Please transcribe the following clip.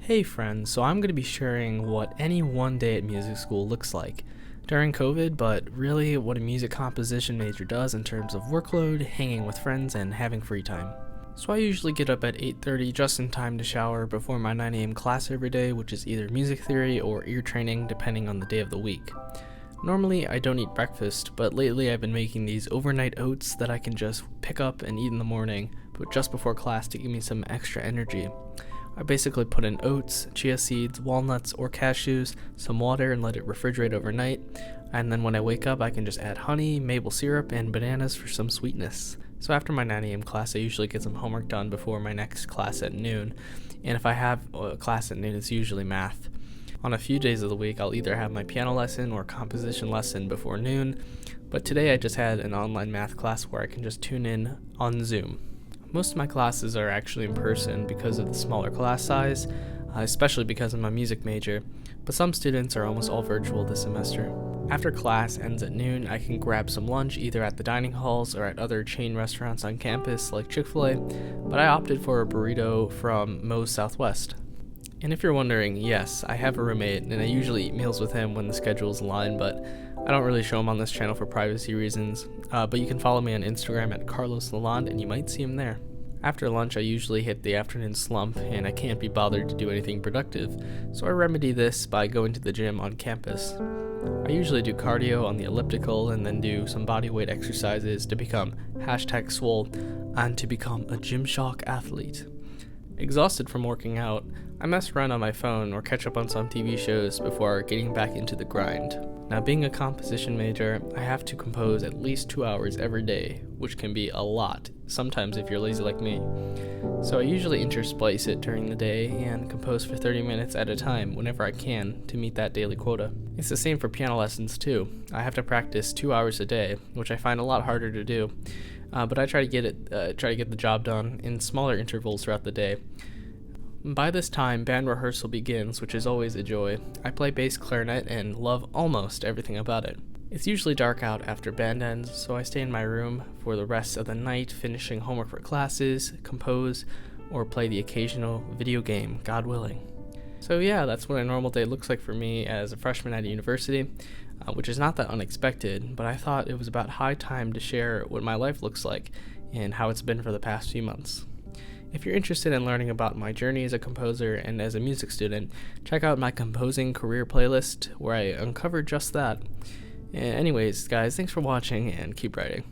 Hey friends, so I'm going to be sharing what any one day at music school looks like during COVID, but really what a music composition major does in terms of workload, hanging with friends, and having free time. So I usually get up at 8:30 just in time to shower before my 9 a.m. class every day, which is either music theory or ear training depending on the day of the week. Normally I don't eat breakfast, but lately I've been making these overnight oats that I can just pick up and eat in the morning, but just before class to give me some extra energy. I basically put in oats, chia seeds, walnuts, or cashews, some water, and let it refrigerate overnight. And then when I wake up, I can just add honey, maple syrup, and bananas for some sweetness. So after my 9 a.m. class, I usually get some homework done before my next class at noon. And if I have a class at noon, it's usually math. On a few days of the week, I'll either have my piano lesson or composition lesson before noon. But today I just had an online math class where I can just tune in on Zoom. Most of my classes are actually in person because of the smaller class size, especially because I'm a music major, but some students are almost all virtual this semester. After class ends at noon, I can grab some lunch either at the dining halls or at other chain restaurants on campus like Chick-fil-A, but I opted for a burrito from Moe's Southwest. And if you're wondering, yes, I have a roommate and I usually eat meals with him when the schedules align, but I don't really show him on this channel for privacy reasons, but you can follow me on Instagram at Carlos Lalonde and you might see him there. After lunch, I usually hit the afternoon slump and I can't be bothered to do anything productive, so I remedy this by going to the gym on campus. I usually do cardio on the elliptical and then do some bodyweight exercises to become #swole and to become a Gymshark athlete. Exhausted from working out, I mess around on my phone or catch up on some TV shows before getting back into the grind. Now, being a composition major, I have to compose at least 2 hours every day, which can be a lot, sometimes if you're lazy like me. So I usually intersplice it during the day and compose for 30 minutes at a time whenever I can to meet that daily quota. It's the same for piano lessons too. I have to practice 2 hours a day, which I find a lot harder to do. But I try to get the job done in smaller intervals throughout the day. By this time, band rehearsal begins, which is always a joy. I play bass clarinet and love almost everything about it. It's usually dark out after band ends, so I stay in my room for the rest of the night, finishing homework for classes, compose, or play the occasional video game, God willing. So yeah, that's what a normal day looks like for me as a freshman at a university, which is not that unexpected, but I thought it was about high time to share what my life looks like and how it's been for the past few months. If you're interested in learning about my journey as a composer and as a music student, check out my composing career playlist where I uncover just that. Anyways, guys, thanks for watching and keep writing.